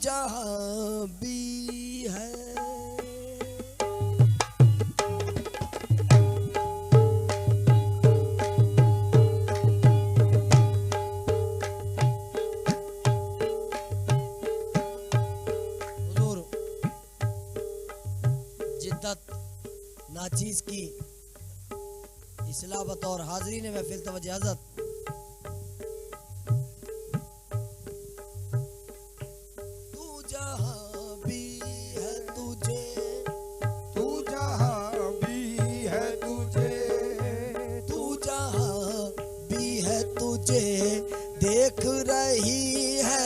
जहां भी है। नाचीज की इस्लाह बतौर हाज़रीन महफिल तवज्जो हज़रत। तू जहां भी है तुझे, तू जहां भी है तुझे, तू जहां भी है तुझे देख रही है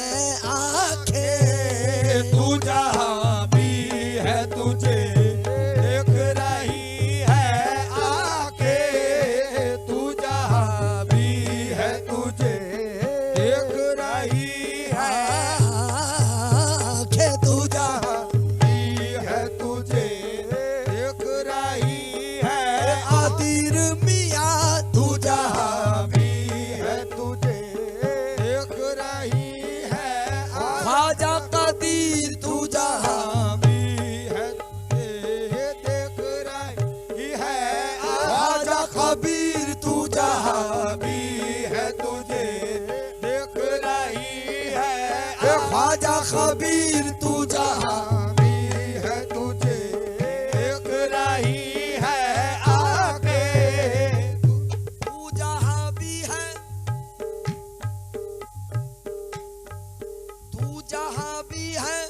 आंखें। तू जहां भी है तुझे कबीर तू जहां भी है तुझे देख रही है। ख्वाजा कबीर तू जहां भी है तुझे देख रही है आके। तू जहां भी है, तू जहां भी है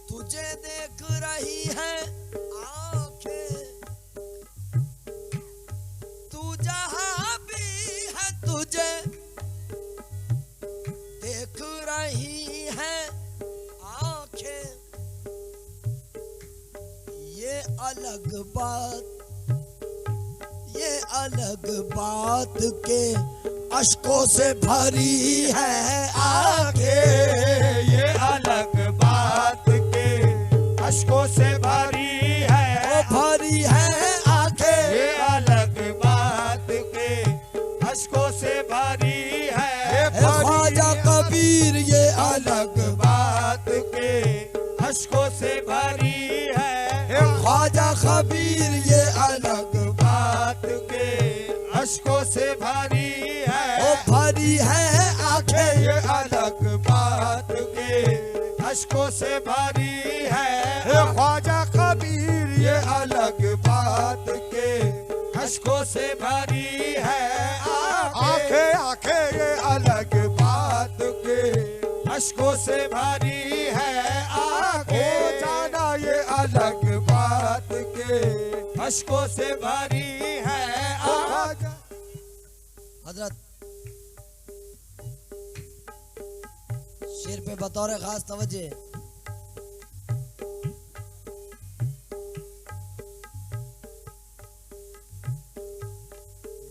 तुझे देख रही है आंखें। तू जहां भी है तुझे देख रही है आंखें। ये अलग बात, ये अलग बात के अश्कों से भरी है आंखें। ये अलग बात के अश्कों से भरी है, ओ भरी है आंखें। ये अलग बात के अश्कों से भरी है। ख्वाजा कबीर ये अलग बात के अश्कों से भरी है। ख्वाजा कबीर ये अलग बात के अश्कों से भरी है। ओ भरी है आंखें। ये अलग बात के अश्कों से भरी है। ख्वाजा कबीर ये अलग बात के अश्कों से भरी है। आंखें आंखें ये अलग बात के अश्कों से भरी है। आंखें जाना ये अलग बात के अश्कों से भरी है। हजरत शेर पे बतौर खास तवज्जो।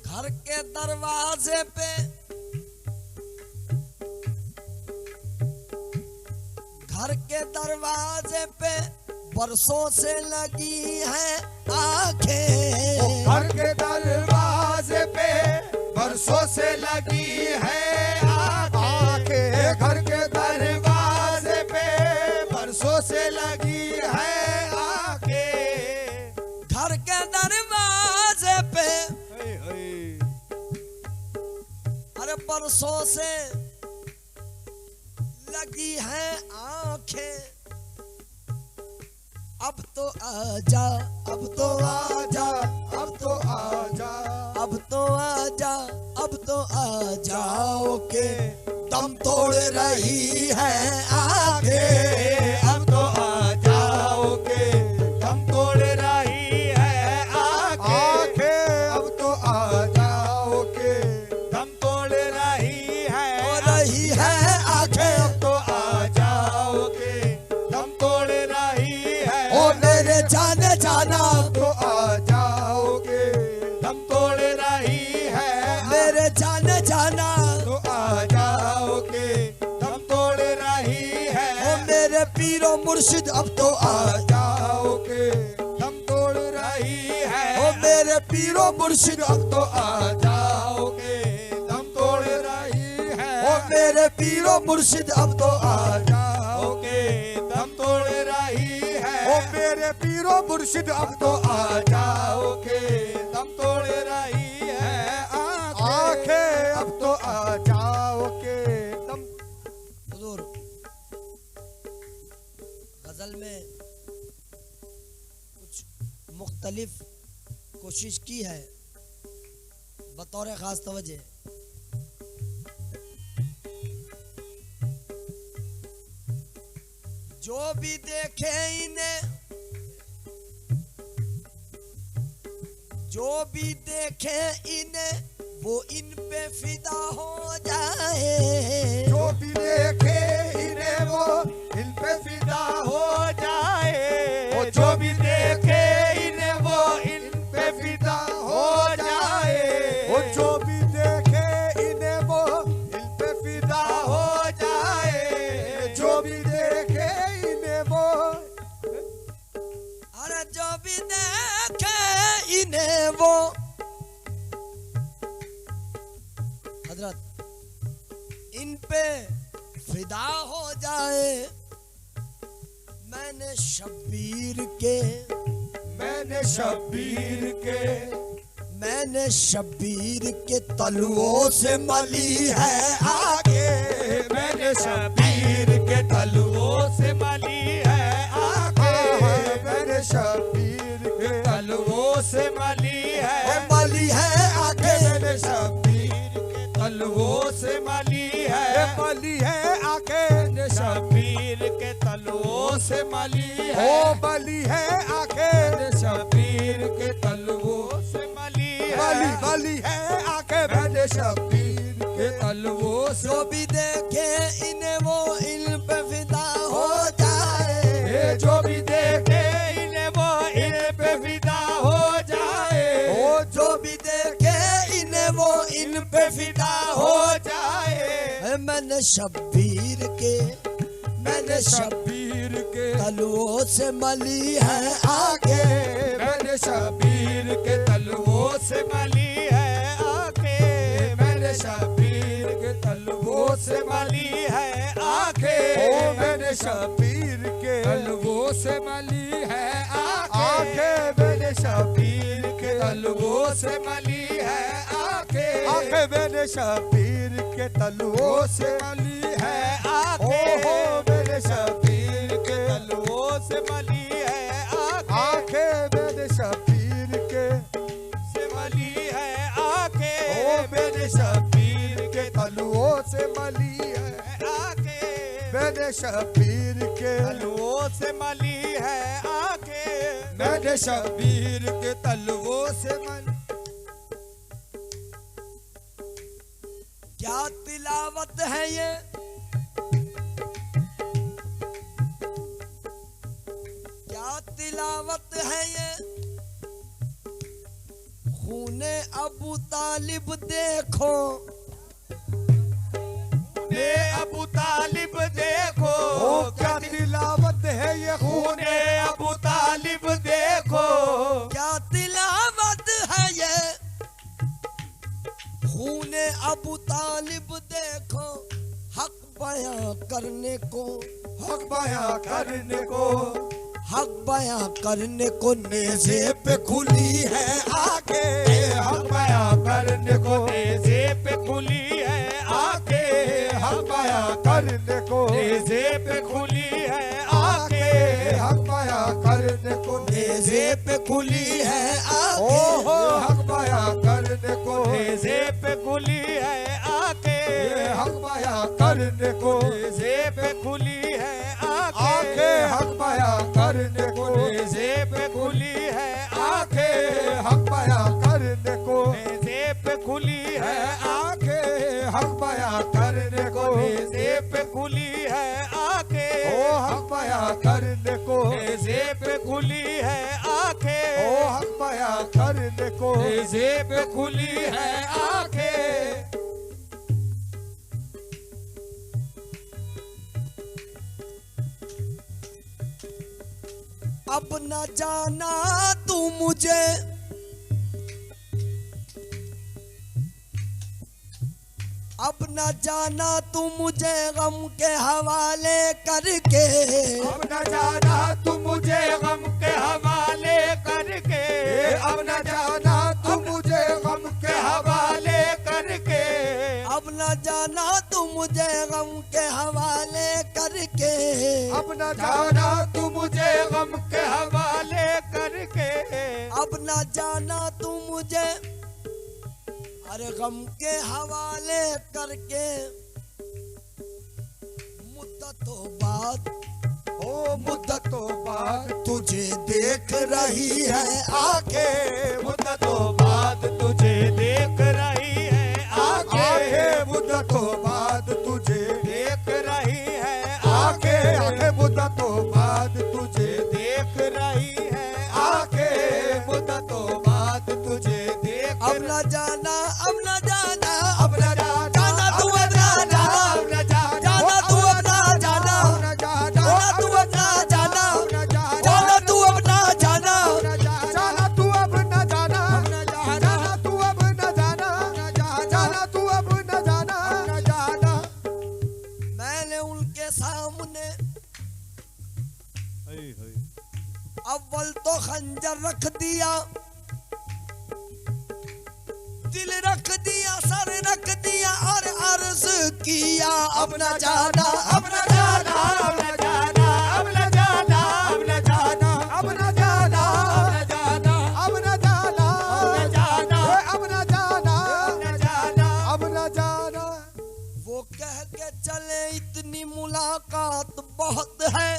घर के दरवाजे पे, घर के दरवाजे पे बरसों से लगी है आंखें। घर के दरवाजे पे बरसों से लगी है आंखें। घर के दरवाजे पे बरसों से लगी है आंखें। घर के दरवाजे पे अरे बरसों से लगी है आंखें। अब तो आजा, अब तो आजा, अब तो आजा, अब तो आजा, अब तो आ जाओ के दम तोड़ रही है आंखें। अब तो आ जाओगे दम तोड़ रही है आंखें। अब तो आ जाओगे दम तोड़ रही है आंखें। अब तो आ जाओगे दम तोड़ रही है। ओ मेरे जाने जाना, तो आ जाओगे दम तोड़ रही है। मेरे जाने जाना, तो आ जाओगे दम तोड़ रही है। ओ मेरे पीरो मुर्शिद अब तो आ जाओगे दम तोड़ रही है। ओ मेरे पीरो मुर्शिद अब तो आ जाओगे दम तोड़ रही है। ओ मेरे पीरो मुर्शिद अब तो आ जाओगे पीरो मुर्शिद अब तो आ जाओ के दम तोड़ रही है आंखें, अब तो आ जाओ के दम। हुजूर गजल में कुछ मुख्तलिफ कोशिश की है बतौर खास तवज्जो। जो भी देखे इन्हें, जो भी देखे इन्हें वो इन पे फिदा हो जाए। जो भी देखे इन्हें वो इन पे फिदा हो जाए। वो जो भी देखे इन्हें वो इन पे फिदा हो जाए। वो जो भी देखे इन्हें वो इन पे फिदा हो जाए। जो भी देखे इन्हें वो, अरे जो भी देखे इन्हें वो, हजरत इन पे फिदा हो जाए। मैंने शब्बीर के, मैंने शब्बीर के, मैंने शब्बीर के तलुओं से मली है आगे। मैंने शब्बीर के तलुओं से मली है आगे। मैंने शब्बीर के तलुओं से मली है, मली है आगे। मैंने शब्बीर के तलुओं से मली है, मली है आगे। मैंने शब्बीर के तलुओं से मली है, ओ मली है आगे। मैंने शब्बीर के तलुओं से मली है, मली है आगे। मैंने शब्बीर के तलुओं से, जो भी देखे इन्हें वो इन पे फिदा हो जाए। जो भी देखे इन्हें वो इन पे फिदा हो जाए। ओ जो भी देखे इन्हें वो इन पे फिदा हो जाए। मैंने शब्बीर के, मैंने शब्बीर के तलुओं से मली है आगे। मैंने शब्बीर के तलुओं से मली है आगे। मैंने शब्बीर के तलुओं से मली है आगे। ओ मैंने शब्बीर के तलुओं से मली है आगे। मैंने शब्बीर के तलुओं से मली है आगे। आगे मैंने शब्बीर के तलुओं से मली है आगे। ओहो मैंने शब्बीर के तलुओं से मली है आगे। मैंने शब्बीर के से मली है आगे। ओ मैंने शब्बीर के तलुओं से मली है आगे। मैंने शब्बीर के तलुओं से मली है आगे। मैंने शब्बीर के तलुओं से मली। क्या तिलावत है ये, क्या तिलावत है ये। खूने अबू तालिब देखो, खूने अबू तालिब देखो। क्या तिलावत है ये खूने अबू तालिब देखो। क्या तिलावत है ये। खूने अबू तालिब देखो, हक बयां करने को, हक बयां करने को, हक बयां करने को नेज़े पे खुली है आगे। हक बयां करने को नेज़े पे खुली है आगे। हक बयां करने को नेज़े पे खुली है आगे। हक बयां करने को नेज़े पे खुली है आगे। ओहो हक बयां करने को नेज़े पे खुली है आगे। हक बयां करने को नेज़े पे खुली है आगे। हक बयां करने को नेज़े पे खुली है आगे। हक बयां करने को नेज़े पे खुली है आगे। हक बयां करने को नेज़े पे खुली है आगे। ओ हक बयां करने को नेज़े पे खुली है आगे। ओ हक बयां करने को नेज़े पे खुली है आगे। अब न जाना तू मुझे, अब न जाना तू मुझे गम के हवाले करके। अब न जाना तू मुझे गम के मुझे गम के हवाले करके, अब न जाना तू मुझे गम के हवाले करके, अब न जाना तू मुझे अरे गम के हवाले करके। मुद्दतों बाद ओ मुद्दतों बाद तुझे देख रही है आंखें, मुद्दतों बाद तुझे देख रही है आंखें, मुद्दतों बाद तुझे देख रही है आंखें, आंखें मुद्दतों बाद तुझे देख रही है आंखें, मुद्दतों बाद तुझे देख। अब न जाना, अब न जाना, अब न जाना तू अब न जाना, अब न जाना जाना तू अब न जाना, अब न जाना जाना तू अब न जाना, अब न जाना जाना तू अब न जाना, जाना तू अब न जाना, जाना तू अब न जाना, जाना तू अब न जाना। मैंने उनके सामने अव्वल तो खंजर रख दिया, दिल रख दिया, सर रख दिया और अर्ज किया अब न जाना, अब न जाना, अब न जाना, अब न जाना, अब न जाना, अब न जाना, अब न जाना, अब न जाना, अब न जाना, अब न जाना, अब न जाना। वो कह के चले इतनी मुलाकात बहुत है,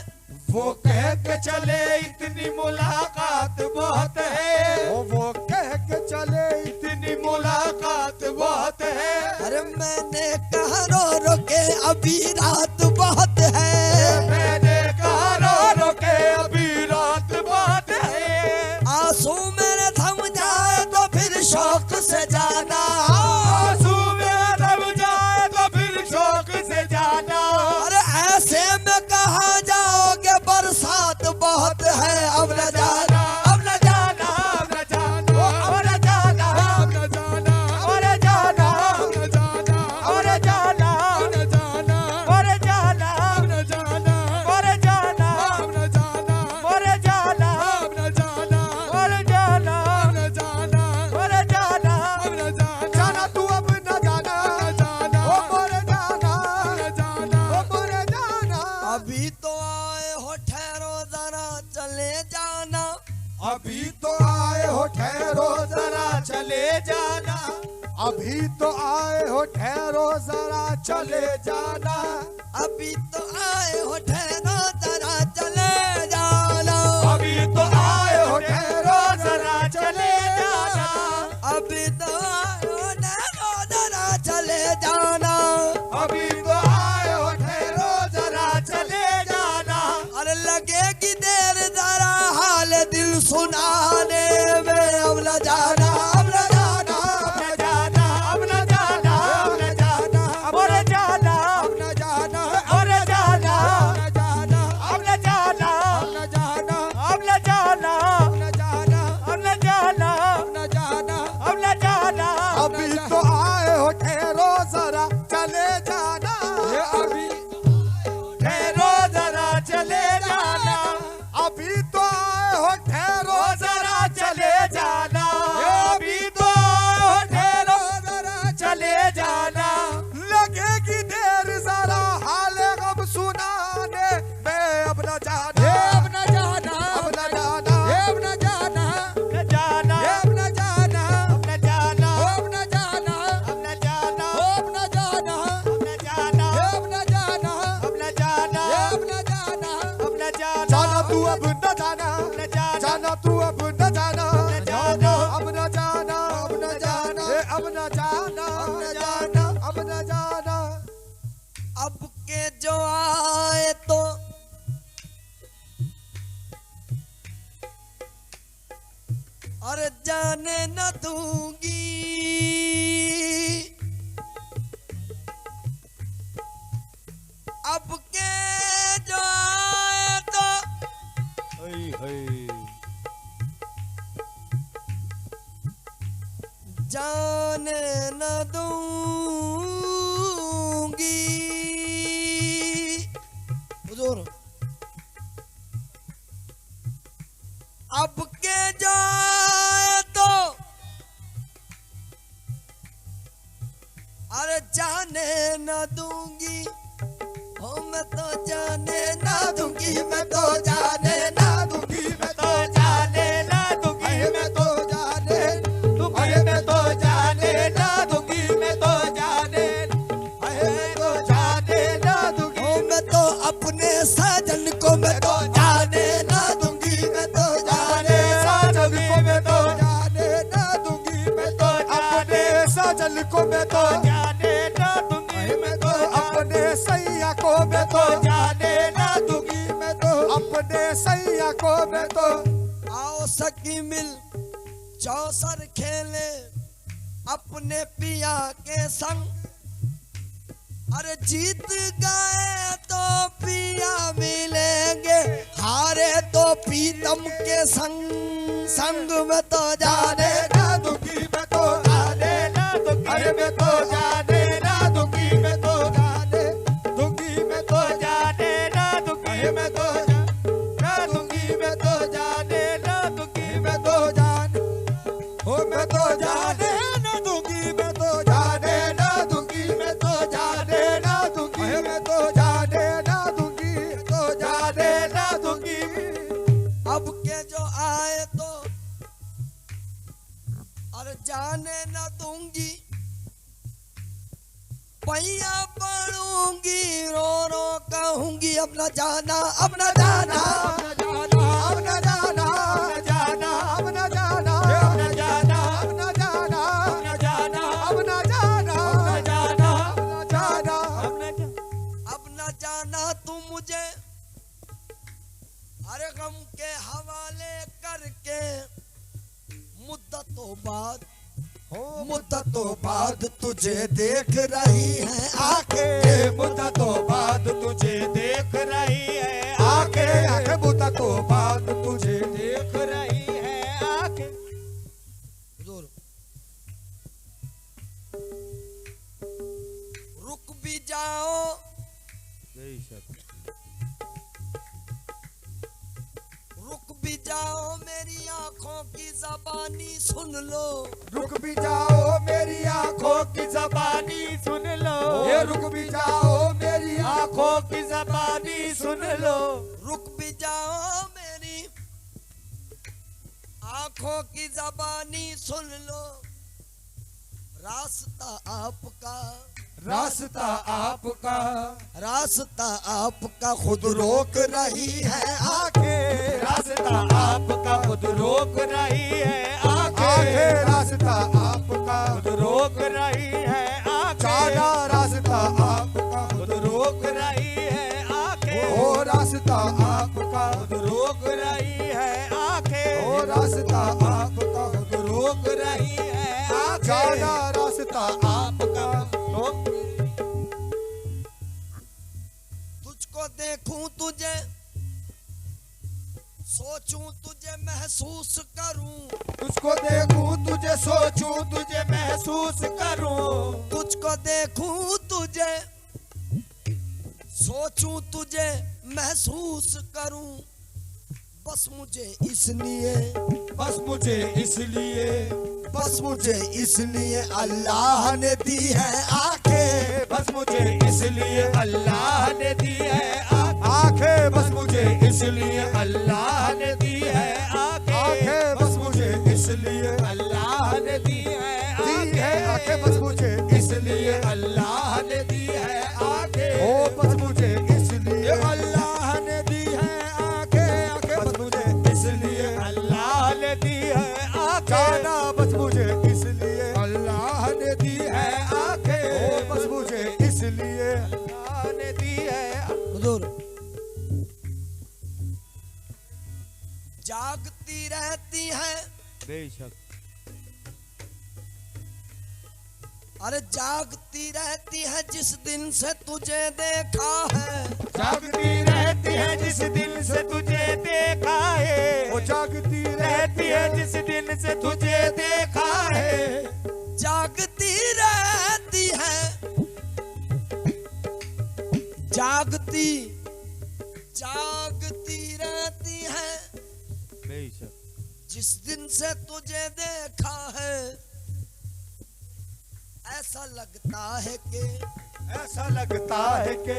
वो कह के चले इतनी मुलाकात बहुत है, वो कह के चले इतनी मुलाकात बहुत है। अरे मैंने कहा रो रो के अभी रात बहुत है, मैंने कहा रो रो के अभी रात बहुत है, आंसू मेरे थम जाए तो फिर शौक से जाना, आंसू मेरा थम जाए तो फिर शौक से जाना। अरे ऐसे में कहा जाओगे बरसात बहुत है अब न जाना, अब न जाना, अब न जाना, अब न जाना, अब न जाना, और जाना, अब न जाना, और जाना, अब न जाना, और जाना, अब न जाना, और जाना, अब न जाना, और जाना, अब न जाना, और जाना, अब न जाना, और जाना, अब न जाना। जाना तू अब न जाना, जाना, ओ मोर जाना, न जाना, ओ मोर जाना। अभी तो आए हो ठहरो जरा चले जाना, अभी तो आए हो ठहरो जरा चले जाना, अभी तो आए हो ठहरो जरा चले जाना, अभी तो आए हो ठहरो जरा चले जाना, अभी तो आए हो ठहरो जरा चले जाना, अभी तो आए हो ठहरो जरा चले जाना, अभी तो आए हो ठहरो जरा चले जाना। अरे लगेगी देर जरा हाल दिल सुनाने में अब न जाना, अब न जाना, अब न जाना, अब न जाना, अब न जाना, और जाना, अब न जाना, और जाना, अब न जाना, अब न जाना, अब न जाना, अब न जाना, अब न जाना, अब न जाना, अब न जाना। अभी तो आए हो ठहरो जरा चले जाना, अभी ठहरो जरा चले जाना, अभी तो आए हो ठहरो जरा चले जाना, अभी तो आए हो ठहरो जरा चले जाना। लगेगी देर जरा हाल गम सुनाने में अब न जाना, अब न जाना, अब न जाना, अब न जाना, न जाना, अब न जाना, अब न जाना, अब न जाना, अब न जाना, अब न जाना, अब न जाना, अब न जाना, अब न जाना, अब न जाना, अब न जाना। जाना तू अब न जाना, न जाना, जाना तू अब न जाना, न जाना, अब न जाना, अब न जाना, अब न जाना, अब न जाना, अब न जाना। अब के जो आए तो अरे जाने न दूंगी, अब के जो आए तो जाने न दूंगी। हुजूर अब के जाए तो अरे जाने न दूंगी, हो मैं तो जाने न दूंगी, मैं तो जाने न दूंगी, मैं तो जाने न दूंगी, मैं तो जाने दूंगी, मैं तो जाने न दूंगी, मैं तो जाने, मैं तो जाने न दूंगी, हो मैं तो अपने साजन को मैं तो जाने न दूंगी, मैं तो जाने साजन को मैं तो जाने न दूंगी, मैं तो अपने साजन को मैं तो जाने न दूंगी, मैं तो अपने सैया को मैं तो जाने न दूंगी, मैं तो अपने सैया को मैं तो। आओ सखी मिल चौसर खेले अपने पिया के संग, अरे जीत गए तो पिया मिलेंगे, हारे तो पीतम के संग, संग में तो जाने न दूंगी, मैं तो जाने न दूंगी, अरे मैं तो जाने न दूंगी, मैं तो जाने दूंगी, मैं तो जाने न दूंगी, मैं तो न दूंगी, मैं तो जाने न दूंगी, मैं तो जाने, हो मैं तो जाने न दूंगी, मैं तो जाने न दूंगी, मैं तो जाने न दूंगी, मैं तो जाने न दूंगी, तो जाने न दूंगी। अब के जो आए तो अरे जाने न दूंगी, पैया पड़ूंगी, रो रो कहूंगी अब न जाना, अब न जाना, अब न जाना, अब न जाना, अब न जाना, अब न जाना, अब न जाना, अब न जाना, अब न जाना, अब न जाना, अब न जाना, अब न जाना तू मुझे अरे गम के हवाले करके, मुद्दतों बाद, मुद्दतों बाद तुझे देख रही है आंखें, मुद्दतों बाद तुझे देख रही है आंखें, आंखें मुद्दतों बाद तुझे देख रही है आंखें। रुक भी जाओ, रुक भी जाओ मेरी आंखों की ज़बानी सुन लो, रुक भी जाओ मेरी आंखों की ज़बानी सुन लो, ये रुक भी जाओ मेरी आंखों की ज़बानी सुन लो, रुक भी जाओ मेरी आंखों की ज़बानी सुन लो, रास्ता आपका, रास्ता आपका, रास्ता आपका खुद रोक रही है आंखें, रास्ता आपका खुद रोक रही है आंखें, रास्ता आपका खुद रोक रही है आंखें, जाना रास्ता आपका खुद रोक रही है आंखें, ओ रास्ता आपका खुद रोक रही है आंखें, ओ रास्ता आपका खुद रोक रही है आंखें, जाना रास्ता आपका रोक। तुझको देखूं तुझे सोचूं तुझे महसूस करूं, तुझको देखूं तुझे सोचूं तुझे महसूस करूं, तुझको देखूं तुझे सोचूं तुझे महसूस करूं, बस मुझे इसलिए, बस मुझे इसलिए, बस मुझे इसलिए अल्लाह ने दी है आंखें, बस मुझे इसलिए अल्लाह ने दी है आंखें, बस मुझे इसलिए अल्लाह ने दी है आंखें, बस मुझे इसलिए अल्लाह ने दी है आंखें, बस मुझे इसलिए अल्लाह ने दी है आंखें, ओ बस मुझे इसलिए अल्लाह ने दी है आंखें, आंखें बस मुझे इसलिए अल्लाह ने दी है आंखें, जाना बस मुझे इसलिए अल्लाह ने दी है आंखें, ओ बस मुझे इसलिए अल्लाह ने दी है। हुजूर जागती रहती है बेशक, अरे जागती रहती है जिस दिन से तुझे देखा है, जागती रहती है जिस दिन से तुझे देखा है, वो जागती रहती है जिस दिन से तुझे देखा है, जागती रहती है, जागती जागती रहती है जिस दिन से तुझे देखा है, ऐसा लगता है कि ऐसा लगता है कि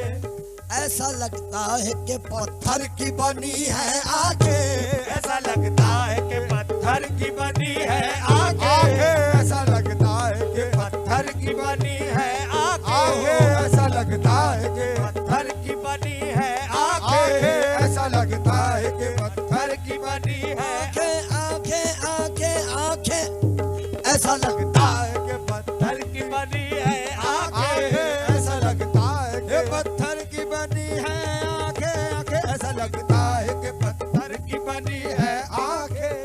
ऐसा लगता है कि पत्थर की बनी है आंखें। ऐसा लगता है कि पत्थर की बनी है आंखें। ऐसा लगता है कि पत्थर की बनी है आंखें। ऐसा लगता है कि पत्थर की बनी है आंखें। ऐसा लगता है कि पत्थर की बनी है आंखें आंखें आंखें आंखें ऐसा लगता है कि पत्थर की बनी है आंखें। ऐसा लगता है कि पत्थर की बनी है आंखें। आंखें ऐसा लगता है कि पत्थर की बनी है आंखें।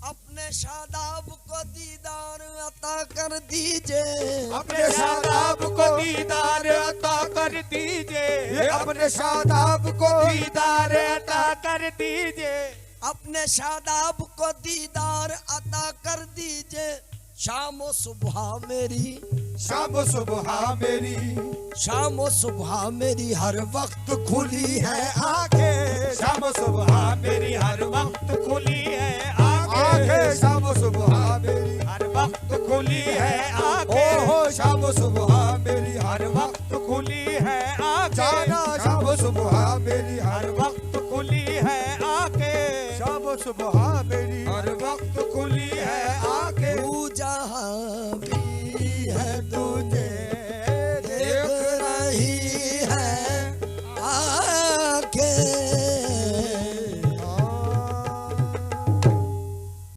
अपने शादाब को दीदार अता कर दीजिए। अपने शादाब को दीदार अता कर दीजिए। अपने शादाब को दीदार अता कर दीजिए। अपने शादाब को दीदार अता कर दीजिए। शाम व सुबह मेरी शाम सुबह मेरी शाम व सुबह मेरी हर वक्त खुली है आंखें। शाम सुबह मेरी हर वक्त खुली है आंखें। शाम सुबह मेरी हर वक्त खुली है आंखें। ओहो शाम सुबह मेरी हर वक्त खुली है आंखें। जाना शाम सुबह मेरी हर वक्त खुली है आंखें। शाम सुबह मेरी हर वक्त खुली है आंखें। तू जहाँ भी